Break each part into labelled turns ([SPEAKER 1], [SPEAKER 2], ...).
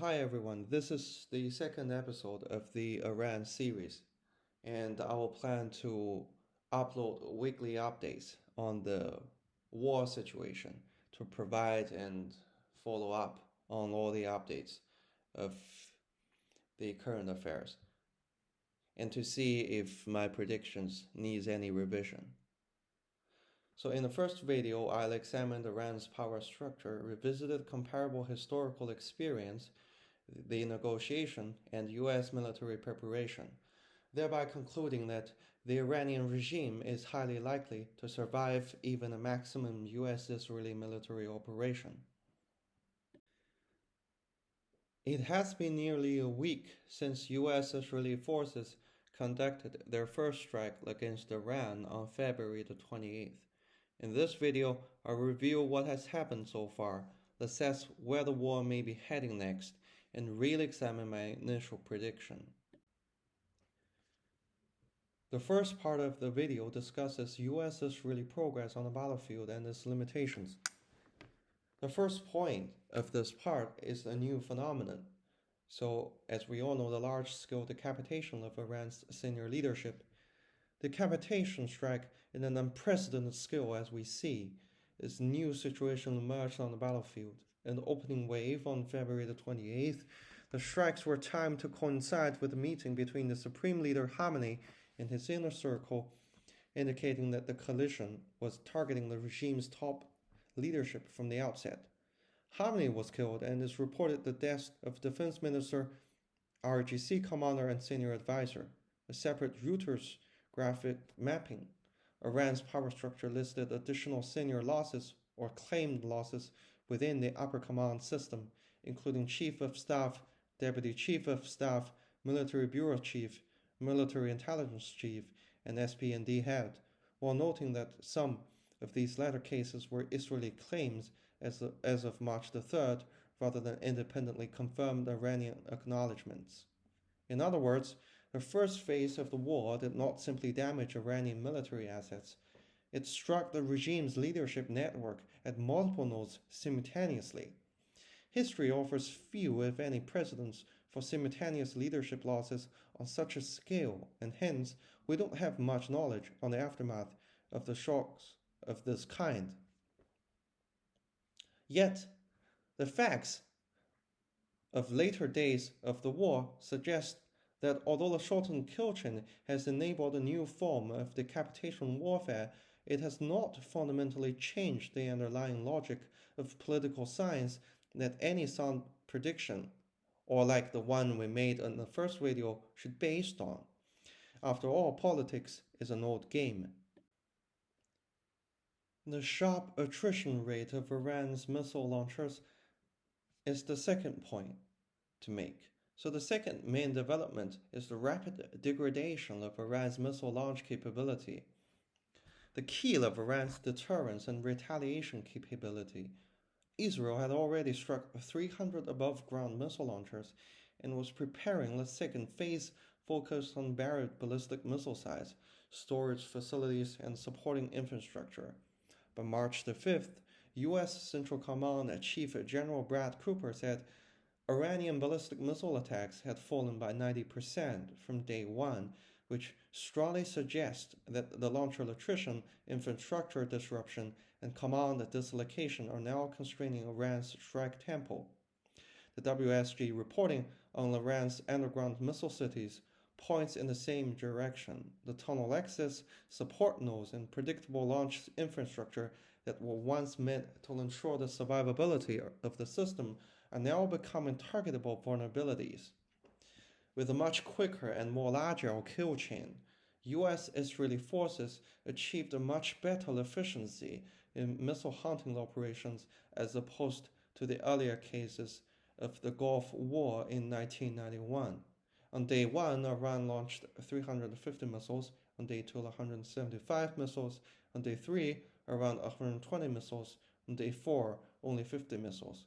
[SPEAKER 1] Hi everyone, this is the second episode of the Iran series, and I will plan to upload weekly updates on the war situation to provide and follow up on all the updates of the current affairs and to see if my predictions needs any revision. So in the first video, I'll examine Iran's power structure, revisited comparable historical experience, the negotiation, and U.S. military preparation, thereby concluding that the Iranian regime is highly likely to survive even a maximum U.S. Israeli military operation. It has been nearly a week since U.S. Israeli forces conducted their first strike against Iran on February the 28th. In this video, I'll review what has happened so far, assess where the war may be heading next, and re-examine my initial prediction. The first part of the video discusses U.S. Israeli progress on the battlefield and its limitations. The first point of this part is a new phenomenon. So, as we all know, the large-scale decapitation of Iran's senior leadership. Decapitation strike in an unprecedented scale as we see, as new situation emerged on the battlefield. In the opening wave on February the 28th, the strikes were timed to coincide with the meeting between the Supreme Leader Khamenei and his inner circle, indicating that the coalition was targeting the regime's top leadership from the outset. Khamenei was killed, and is reported the death of Defense Minister, RGC commander, and senior advisor. A separate Reuters graphic mapping Iran's power structure listed additional senior losses or claimed losses within the upper command system, including Chief of Staff, Deputy Chief of Staff, Military Bureau Chief, Military Intelligence Chief, and SP&D head, while noting that some of these latter cases were Israeli claims as of March the 3rd, rather than independently confirmed Iranian acknowledgments. In other words, the first phase of the war did not simply damage Iranian military assets, it struck the regime's leadership network at multiple nodes simultaneously. History offers few, if any, precedents for simultaneous leadership losses on such a scale, and hence we don't have much knowledge on the aftermath of the shocks of this kind. Yet, the facts of later days of the war suggest that although the shortened kill chain has enabled a new form of decapitation warfare, it has not fundamentally changed the underlying logic of political science that any sound prediction, or like the one we made in the first video, should be based on. After all, politics is an old game. The sharp attrition rate of Iran's missile launchers is the second point to make. So the second main development is the rapid degradation of Iran's missile launch capability. The key of Iran's deterrence and retaliation capability. Israel had already struck 300 above-ground missile launchers and was preparing the second phase focused on buried ballistic missile sites, storage facilities, and supporting infrastructure. By March the 5th, U.S. Central Command Chief General Brad Cooper said Iranian ballistic missile attacks had fallen by 90% from day one, which strongly suggests that the launcher attrition, infrastructure disruption, and command dislocation are now constraining Iran's strike tempo. The WSG reporting on Iran's underground missile cities points in the same direction. The tunnel access, support nodes, and predictable launch infrastructure that were once meant to ensure the survivability of the system are now becoming targetable vulnerabilities. With a much quicker and more agile kill chain, U.S. Israeli forces achieved a much better efficiency in missile hunting operations as opposed to the earlier cases of the Gulf War in 1991. On day 1, Iran launched 350 missiles, on day 2, 175 missiles, on day 3, around 120 missiles, on day 4, only 50 missiles.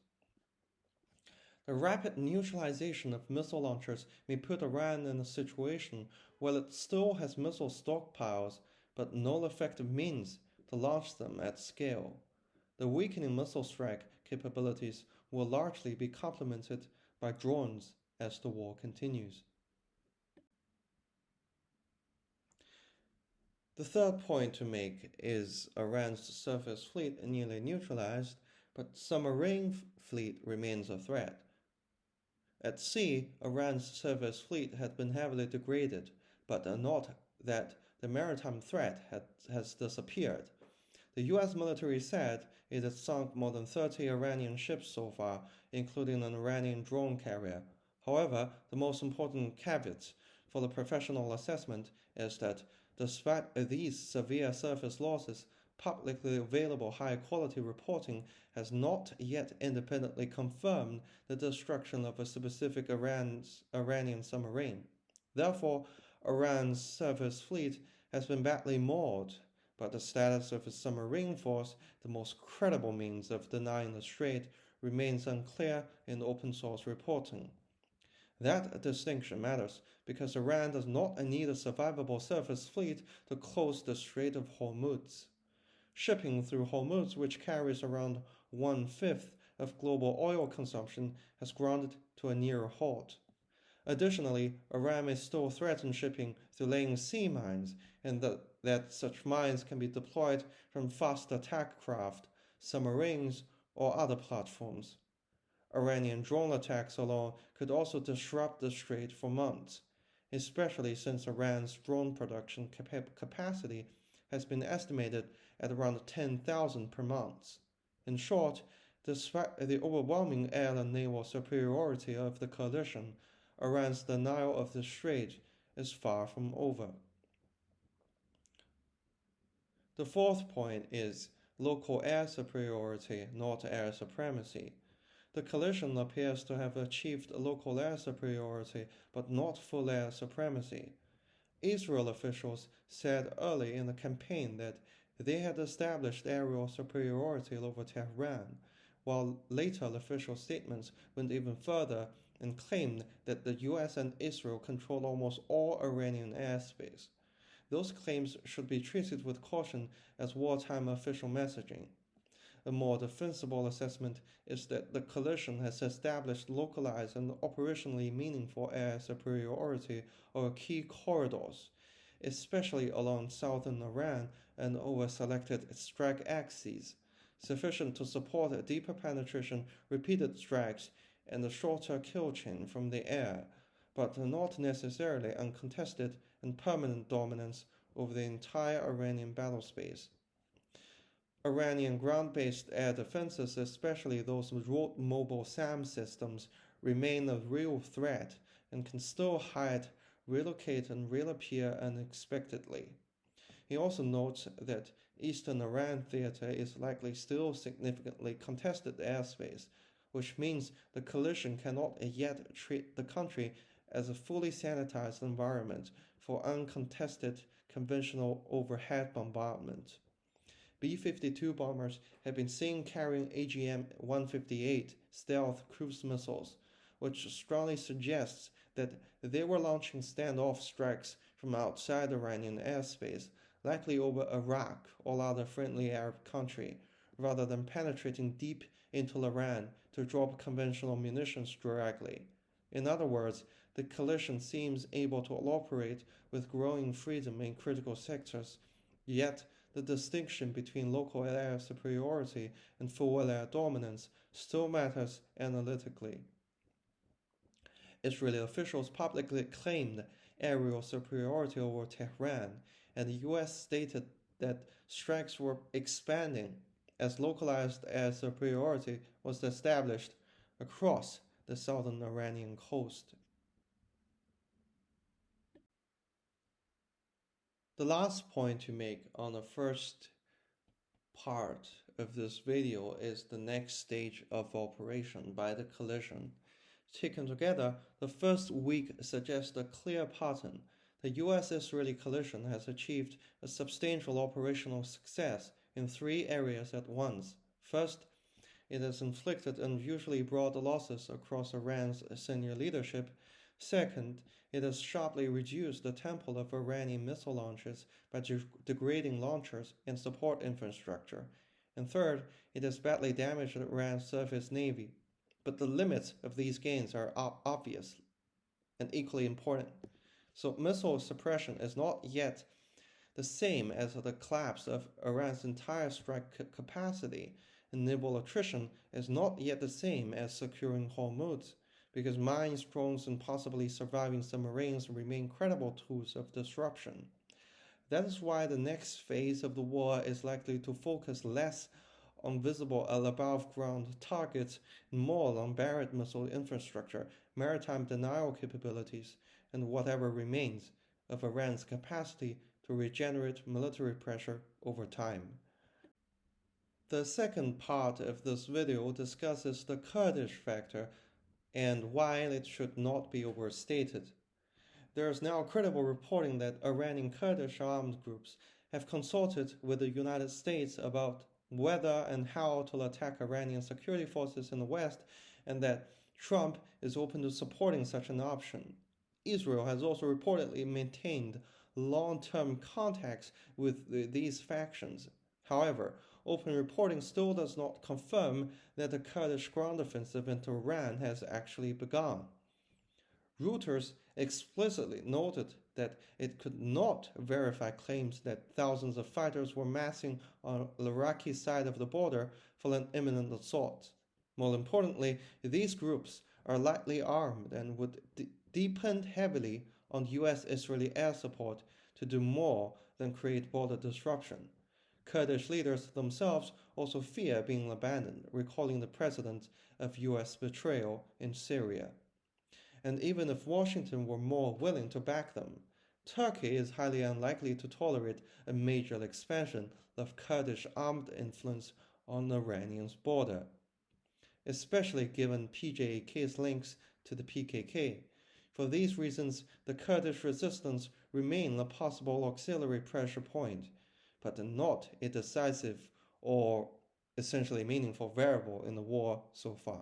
[SPEAKER 1] The rapid neutralization of missile launchers may put Iran in a situation where it still has missile stockpiles, but no effective means to launch them at scale. The weakening missile strike capabilities will largely be complemented by drones as the war continues. The third point to make is Iran's surface fleet nearly neutralized, but submarine fleet remains a threat. At sea, Iran's surface fleet had been heavily degraded, but not that the maritime threat has disappeared. The U.S. military said it has sunk more than 30 Iranian ships so far, including an Iranian drone carrier. However, the most important caveat for the professional assessment is that despite these severe surface losses, publicly available high-quality reporting has not yet independently confirmed the destruction of a specific Iranian submarine. Therefore, Iran's surface fleet has been badly mauled, but the status of its submarine force, the most credible means of denying the strait, remains unclear in open-source reporting. That distinction matters because Iran does not need a survivable surface fleet to close the Strait of Hormuz. Shipping through Hormuz, which carries around 1/5 of global oil consumption, has grounded to a near halt. Additionally, Iran may still threaten shipping through laying sea mines, and that such mines can be deployed from fast attack craft, submarines, or other platforms. Iranian drone attacks alone could also disrupt the strait for months, especially since Iran's drone production capacity has been estimated at around 10,000 per month. In short, despite the overwhelming air and naval superiority of the coalition, Iran's denial of the strait is far from over. The fourth point is local air superiority, not air supremacy. The coalition appears to have achieved local air superiority, but not full air supremacy. Israel officials said early in the campaign that they had established aerial superiority over Tehran, while later official statements went even further and claimed that the U.S. and Israel controlled almost all Iranian airspace. Those claims should be treated with caution as wartime official messaging. A more defensible assessment is that the coalition has established localized and operationally meaningful air superiority over key corridors, especially along southern Iran and over selected strike axes, sufficient to support a deeper penetration, repeated strikes, and a shorter kill chain from the air, but not necessarily uncontested and permanent dominance over the entire Iranian battlespace. Iranian ground-based air defenses, especially those mobile SAM systems, remain a real threat and can still hide, relocate, and reappear unexpectedly. He also notes that eastern Iran theater is likely still significantly contested airspace, which means the coalition cannot yet treat the country as a fully sanitized environment for uncontested conventional overhead bombardment. B-52 bombers have been seen carrying AGM-158 stealth cruise missiles, which strongly suggests that they were launching standoff strikes from outside Iranian airspace, likely over Iraq or other friendly Arab country, rather than penetrating deep into Iran to drop conventional munitions directly. In other words, the coalition seems able to operate with growing freedom in critical sectors, yet the distinction between local air superiority and full air dominance still matters analytically. Israeli officials publicly claimed aerial superiority over Tehran, and the U.S. stated that strikes were expanding as localized air superiority was established across the southern Iranian coast. The last point to make on the first part of this video is the next stage of operation by the coalition. Taken together, the first week suggests a clear pattern. The U.S. Israeli coalition has achieved a substantial operational success in three areas at once. First, it has inflicted unusually broad losses across Iran's senior leadership. Second, it has sharply reduced the tempo of Iranian missile launches by degrading launchers and support infrastructure. And third, it has badly damaged Iran's surface navy. but the limits of these gains are obvious and equally important. So missile suppression is not yet the same as the collapse of Iran's entire strike capacity, and naval attrition is not yet the same as securing Hormuz, because mines, drones, and possibly surviving submarines remain credible tools of disruption. That is why the next phase of the war is likely to focus less on visible above ground targets and more on buried missile infrastructure, maritime denial capabilities, and whatever remains of Iran's capacity to regenerate military pressure over time. The second part of this video discusses the Kurdish factor and why it should not be overstated. There is now credible reporting that Iranian Kurdish armed groups have consulted with the United States about whether and how to attack Iranian security forces in the West, and that Trump is open to supporting such an option. Israel has also reportedly maintained long-term contacts with these factions. However, open reporting still does not confirm that the Kurdish ground offensive into Iran has actually begun. Reuters explicitly noted that it could not verify claims that thousands of fighters were massing on the Iraqi side of the border for an imminent assault. More importantly, these groups are lightly armed and would depend heavily on U.S. Israeli air support to do more than create border disruption. Kurdish leaders themselves also fear being abandoned, recalling the precedent of U.S. betrayal in Syria. And even if Washington were more willing to back them, Turkey is highly unlikely to tolerate a major expansion of Kurdish armed influence on Iranian's border, especially given PJAK's links to the PKK. For these reasons, the Kurdish resistance remain a possible auxiliary pressure point, but not a decisive or essentially meaningful variable in the war so far.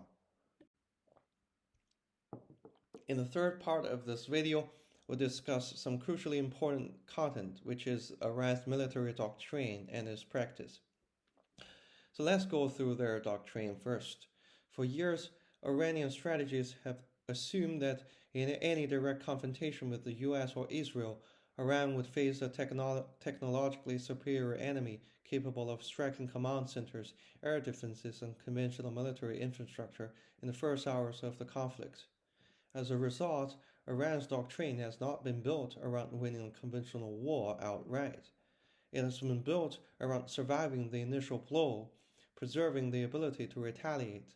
[SPEAKER 1] In the third part of this video, we'll discuss some crucially important content, which is Iran's military doctrine and its practice. So let's go through their doctrine first. For years, Iranian strategists have assumed that in any direct confrontation with the U.S. or Israel, Iran would face a technologically superior enemy capable of striking command centers, air defenses, and conventional military infrastructure in the first hours of the conflict. As a result, Iran's doctrine has not been built around winning a conventional war outright. It has been built around surviving the initial blow, preserving the ability to retaliate,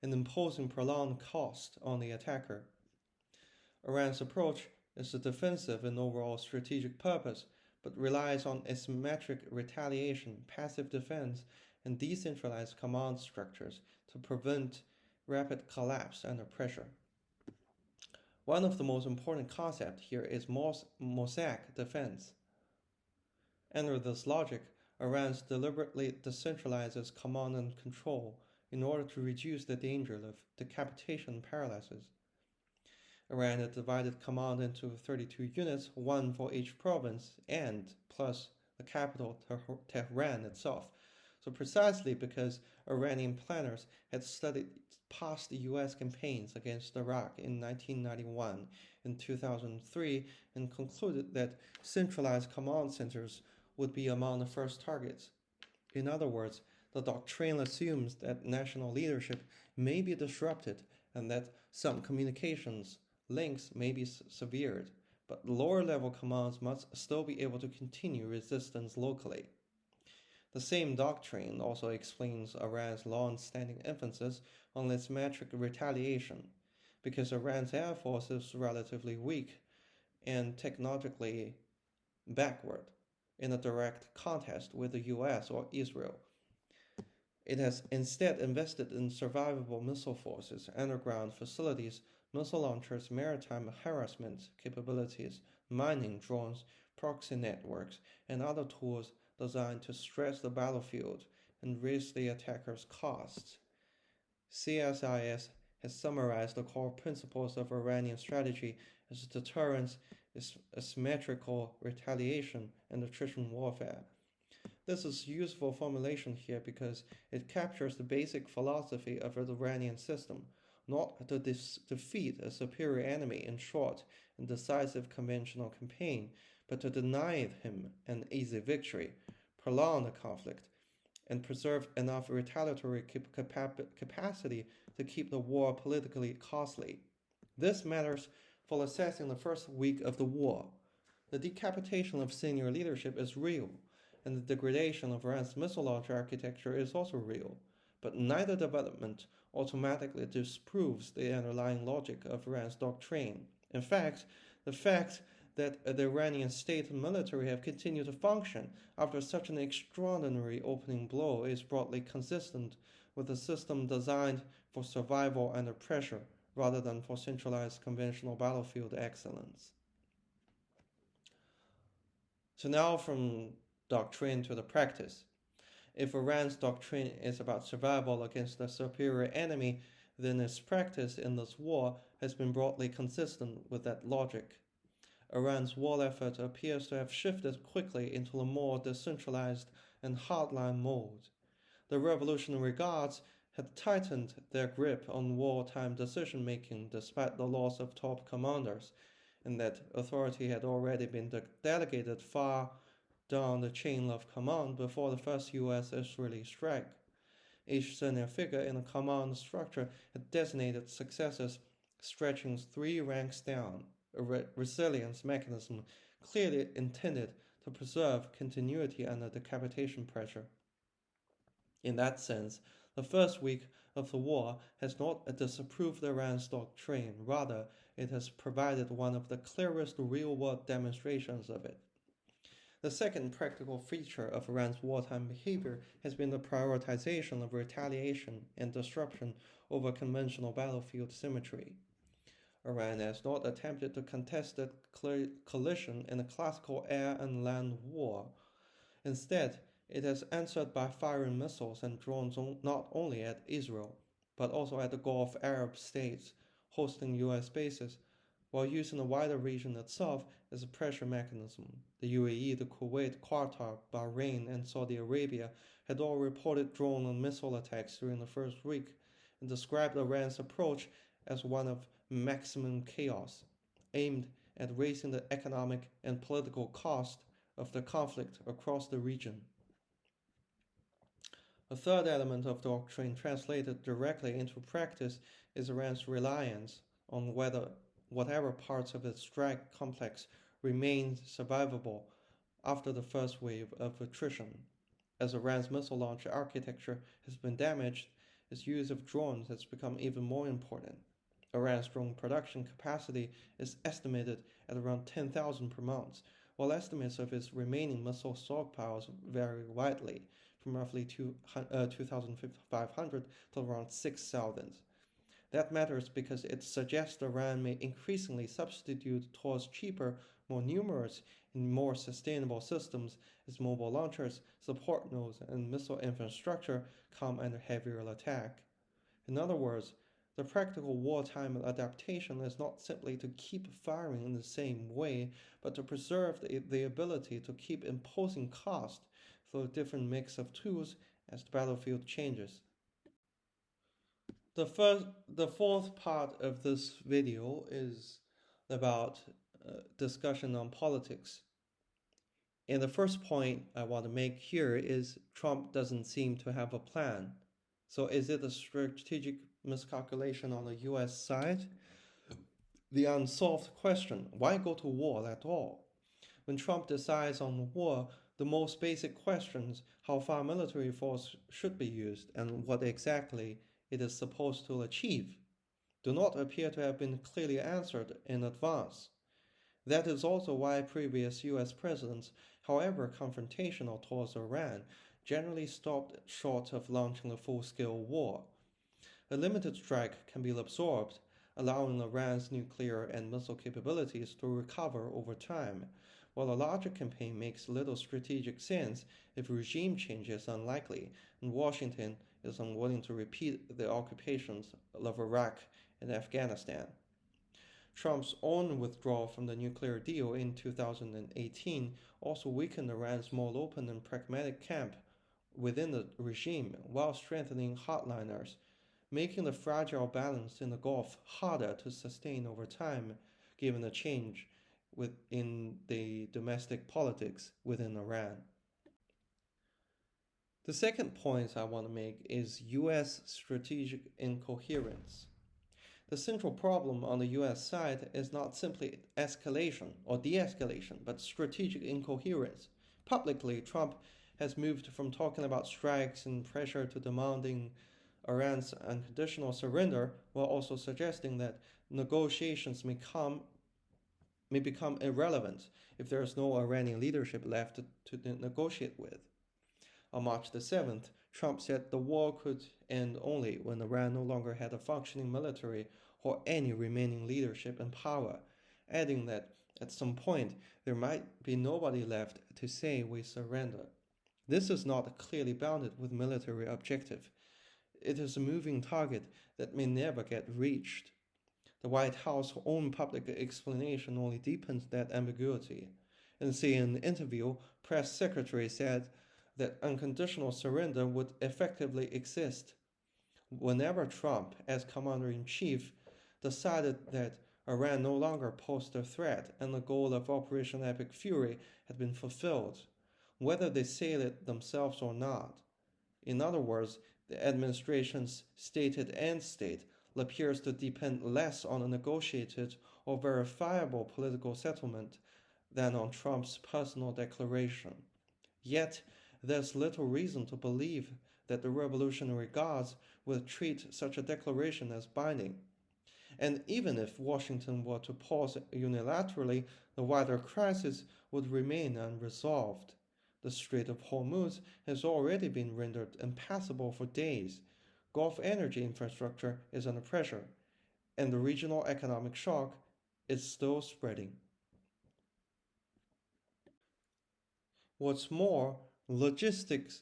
[SPEAKER 1] and imposing prolonged cost on the attacker. Iran's approach is a defensive in overall strategic purpose, but relies on asymmetric retaliation, passive defense, and decentralized command structures to prevent rapid collapse under pressure. One of the most important concepts here is mosaic defense. Under this logic, Iran deliberately decentralizes command and control in order to reduce the danger of decapitation paralysis. Iran had divided command into 32 units, one for each province, and plus the capital, Tehran itself. So precisely because Iranian planners had studied past U.S. campaigns against Iraq in 1991 and 2003 and concluded that centralized command centers would be among the first targets. In other words, the doctrine assumes that national leadership may be disrupted and that some communications links may be severed, but lower-level commands must still be able to continue resistance locally. The same doctrine also explains Iran's long-standing emphasis on asymmetric retaliation, because Iran's air force is relatively weak and technologically backward in a direct contest with the US or Israel. It has instead invested in survivable missile forces, underground facilities, missile launchers, maritime harassment capabilities, mining drones, proxy networks, and other tools designed to stress the battlefield and raise the attacker's costs. CSIS has summarized the core principles of Iranian strategy as deterrence, asymmetrical retaliation, and attrition warfare. This is a useful formulation here because it captures the basic philosophy of the Iranian system. not to defeat a superior enemy in short and decisive conventional campaign, but to deny him an easy victory, prolong the conflict, and preserve enough retaliatory capacity to keep the war politically costly. This matters for assessing the first week of the war. The decapitation of senior leadership is real, and the degradation of Iran's missile launch architecture is also real, but neither development automatically disproves the underlying logic of Iran's doctrine. In fact, the fact that the Iranian state and military have continued to function after such an extraordinary opening blow is broadly consistent with a system designed for survival under pressure rather than for centralized conventional battlefield excellence. So now from doctrine to the practice. If Iran's doctrine is about survival against a superior enemy, then its practice in this war has been broadly consistent with that logic. Iran's war effort appears to have shifted quickly into a more decentralized and hardline mode. The Revolutionary Guards had tightened their grip on wartime decision-making despite the loss of top commanders, and that authority had already been delegated far down the chain of command before the first U.S. Israeli strike. Each senior figure in the command structure had designated successors stretching 3 ranks down, a resilience mechanism clearly intended to preserve continuity under decapitation pressure. In that sense, the first week of the war has not disapproved Iran's doctrine, rather, it has provided one of the clearest real-world demonstrations of it. The second practical feature of Iran's wartime behavior has been the prioritization of retaliation and disruption over conventional battlefield symmetry. Iran has not attempted to contest that collision in a classical air and land war. Instead, it has answered by firing missiles and drones not only at Israel, but also at the Gulf Arab states hosting U.S. bases, while using the wider region itself as a pressure mechanism. The UAE, the Kuwait, Qatar, Bahrain, and Saudi Arabia had all reported drone and missile attacks during the first week and described Iran's approach as one of maximum chaos, aimed at raising the economic and political cost of the conflict across the region. A third element of doctrine translated directly into practice is Iran's reliance on whatever parts of its strike complex remained survivable after the first wave of attrition. As Iran's missile launch architecture has been damaged, its use of drones has become even more important. Iran's drone production capacity is estimated at around 10,000 per month, while estimates of its remaining missile stockpiles vary widely, from roughly 2,500 to around 6,000. That matters because it suggests Iran may increasingly substitute towards cheaper, more numerous, and more sustainable systems as mobile launchers, support nodes, and missile infrastructure come under heavier attack. In other words, the practical wartime adaptation is not simply to keep firing in the same way, but to preserve the ability to keep imposing cost through a different mix of tools as the battlefield changes. The fourth part of this video is about discussion on politics. And the first point I want to make here is Trump doesn't seem to have a plan. So is it a strategic miscalculation on the U.S. side? The unsolved question, why go to war at all? When Trump decides on war, the most basic questions, how far military force should be used and what exactly it is supposed to achieve, do not appear to have been clearly answered in advance. That is also why previous U.S. presidents, however confrontational towards Iran, generally stopped short of launching a full-scale war. A limited strike can be absorbed, allowing Iran's nuclear and missile capabilities to recover over time, while a larger campaign makes little strategic sense if regime change is unlikely and Washington is unwilling to repeat the occupations of Iraq and Afghanistan. Trump's own withdrawal from the nuclear deal in 2018 also weakened Iran's more open and pragmatic camp within the regime while strengthening hardliners, making the fragile balance in the Gulf harder to sustain over time, given the change within the domestic politics within Iran. The second point I want to make is U.S. strategic incoherence. The central problem on the US side is not simply escalation or de escalation, but strategic incoherence. Publicly, Trump has moved from talking about strikes and pressure to demanding Iran's unconditional surrender, while also suggesting that negotiations may become irrelevant if there is no Iranian leadership left to negotiate with. On March the 7th, Trump said the war could end only when Iran no longer had a functioning military or any remaining leadership and power, adding that at some point there might be nobody left to say we surrender. This is not clearly bounded with military objective. It is a moving target that may never get reached. The White House's own public explanation only deepens that ambiguity. In a CNN interview, press secretary said that unconditional surrender would effectively exist whenever Trump, as commander-in-chief, decided that Iran no longer posed a threat and the goal of Operation Epic Fury had been fulfilled, whether they say it themselves or not. In other words, the administration's stated end state appears to depend less on a negotiated or verifiable political settlement than on Trump's personal declaration. Yet, there's little reason to believe that the Revolutionary Guards would treat such a declaration as binding. And even if Washington were to pause unilaterally, the wider crisis would remain unresolved. The Strait of Hormuz has already been rendered impassable for days. Gulf energy infrastructure is under pressure, and the regional economic shock is still spreading. What's more, logistics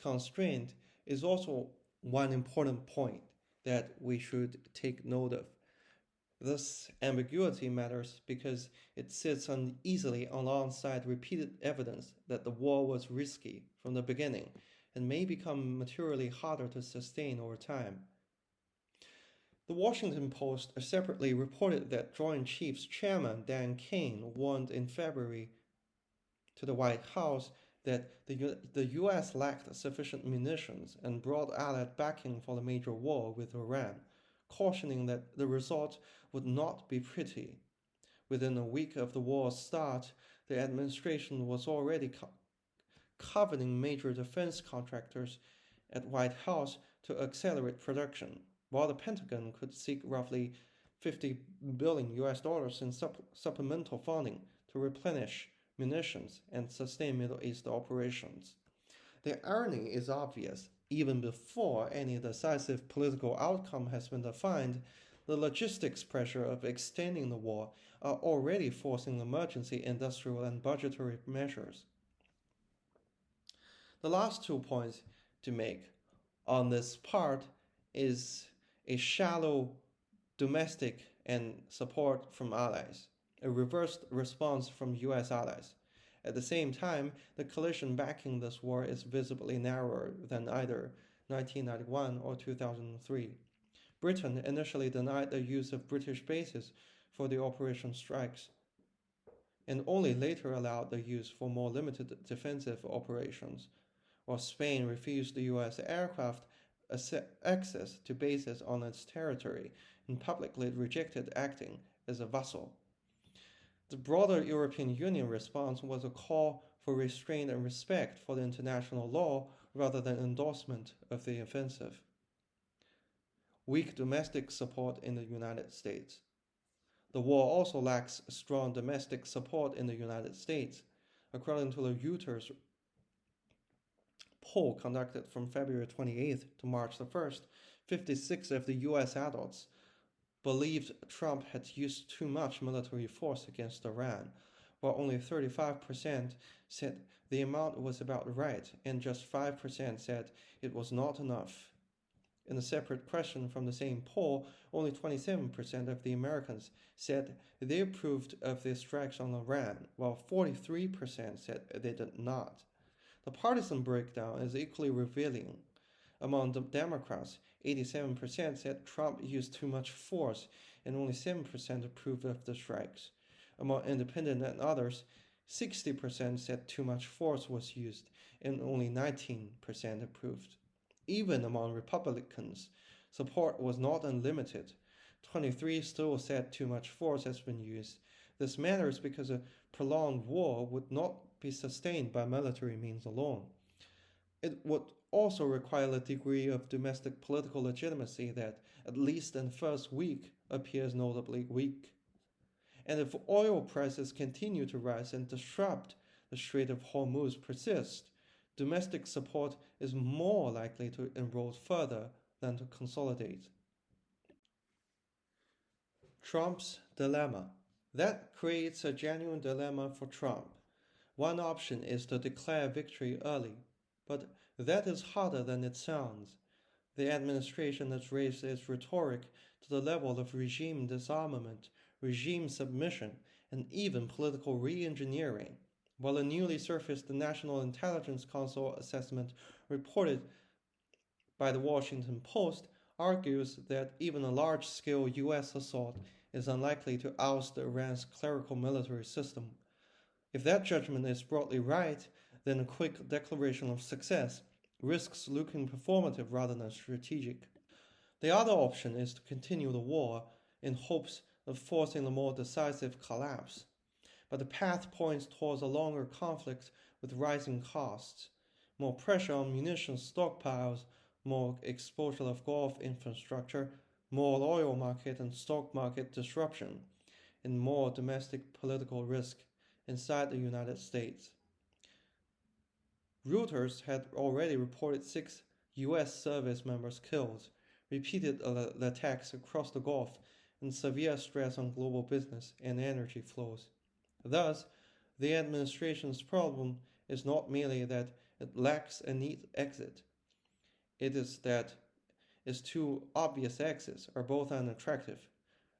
[SPEAKER 1] constraint is also one important point that we should take note of. This ambiguity matters because it sits uneasily alongside repeated evidence that the war was risky from the beginning and may become materially harder to sustain over time. The Washington Post separately reported that Joint Chiefs Chairman Dan Kane warned in February to the White House that the U.S. lacked sufficient munitions and broad allied backing for the major war with Iran, cautioning that the result would not be pretty. Within a week of the war's start, the administration was already coveting major defense contractors at White House to accelerate production, while the Pentagon could seek roughly $50 billion in supplemental funding to replenish munitions and sustain Middle East operations. The irony is obvious. Even before any decisive political outcome has been defined, the logistics pressure of extending the war are already forcing emergency industrial and budgetary measures. The last 2 points to make on this part is a shallow domestic and support from allies, a reversed response from US allies. At the same time, the coalition backing this war is visibly narrower than either 1991 or 2003. Britain initially denied the use of British bases for the operation strikes, and only later allowed the use for more limited defensive operations, while Spain refused the US aircraft access to bases on its territory and publicly rejected acting as a vassal. The broader European Union response was a call for restraint and respect for the international law rather than endorsement of the offensive. Weak domestic support in the United States. The war also lacks strong domestic support in the United States. According to the Reuters poll conducted from February 28th to March the 1st, 56 of the US adults believed Trump had used too much military force against Iran, while only 35% said the amount was about right and just 5% said it was not enough. In a separate question from the same poll, only 27% of the Americans said they approved of the strikes on Iran, while 43% said they did not. The partisan breakdown is equally revealing. Among the Democrats, 87% said Trump used too much force, and only 7% approved of the strikes. Among independent and others, 60% said too much force was used, and only 19% approved. Even among Republicans, support was not unlimited. 23 still said too much force has been used. This matters because a prolonged war would not be sustained by military means alone. It would also require a degree of domestic political legitimacy that, at least in the first week, appears notably weak. And if oil prices continue to rise and disrupt the Strait of Hormuz persist, domestic support is more likely to erode further than to consolidate. Trump's dilemma. That creates a genuine dilemma for Trump. One option is to declare victory early, but that is harder than it sounds. The administration has raised its rhetoric to the level of regime disarmament, regime submission, and even political re-engineering, while a newly surfaced National Intelligence Council assessment reported by the Washington Post argues that even a large-scale U.S. assault is unlikely to oust Iran's clerical military system. If that judgment is broadly right, then a quick declaration of success risks looking performative rather than strategic. The other option is to continue the war in hopes of forcing a more decisive collapse. But the path points towards a longer conflict with rising costs, more pressure on munitions stockpiles, more exposure of Gulf infrastructure, more oil market and stock market disruption, and more domestic political risk inside the United States. Reuters had already reported 6 U.S. service members killed, repeated attacks across the Gulf, and severe stress on global business and energy flows. Thus, the administration's problem is not merely that it lacks a neat exit. It is that its two obvious exits are both unattractive.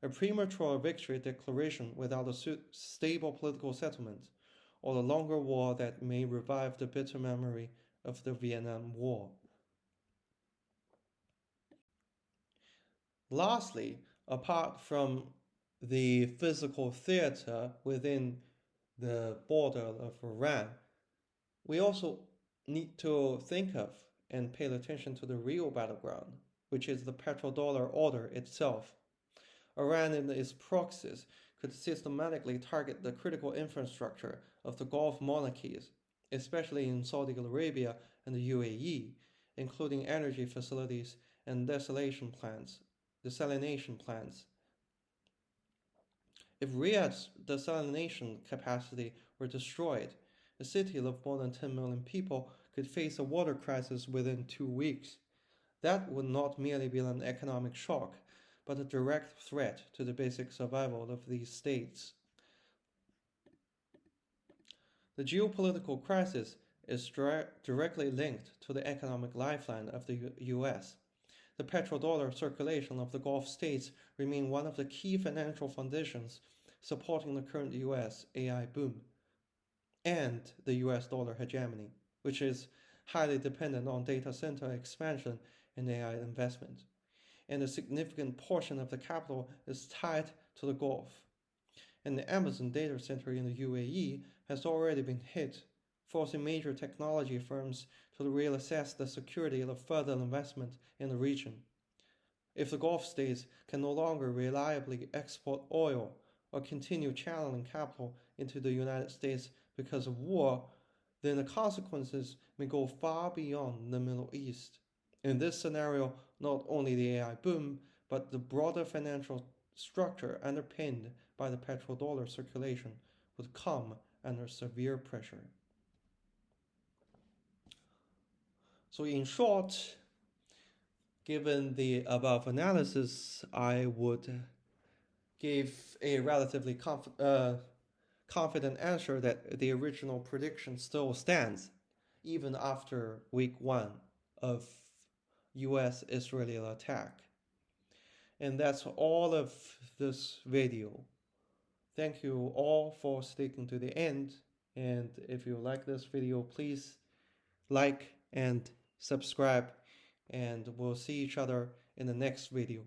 [SPEAKER 1] A premature victory declaration without a stable political settlement, or a longer war that may revive the bitter memory of the Vietnam War. Lastly, apart from the physical theater within the border of Iran, we also need to think of and pay attention to the real battleground, which is the petrodollar order itself. Iran and its proxies could systematically target the critical infrastructure of the Gulf monarchies, especially in Saudi Arabia and the UAE, including energy facilities and desalination plants. If Riyadh's desalination capacity were destroyed, a city of more than 10 million people could face a water crisis within 2 weeks. That would not merely be an economic shock, but a direct threat to the basic survival of these states. The geopolitical crisis is directly linked to the economic lifeline of the U.S. The petrodollar circulation of the Gulf states remain one of the key financial foundations supporting the current U.S. AI boom and the U.S. dollar hegemony, which is highly dependent on data center expansion and AI investment. And a significant portion of the capital is tied to the Gulf. And the Amazon data center in the UAE has already been hit, forcing major technology firms to reassess the security of further investment in the region. If the Gulf states can no longer reliably export oil or continue channeling capital into the United States because of war, then the consequences may go far beyond the Middle East. In this scenario, not only the AI boom, but the broader financial structure underpinned by the petrodollar circulation would come under severe pressure. So in short, given the above analysis, I would give a relatively confident answer that the original prediction still stands, even after week 1 of U.S. Israeli attack. And that's all of this video. Thank you all for sticking to the end. And if you like this video, please like and subscribe and we'll see each other in the next video.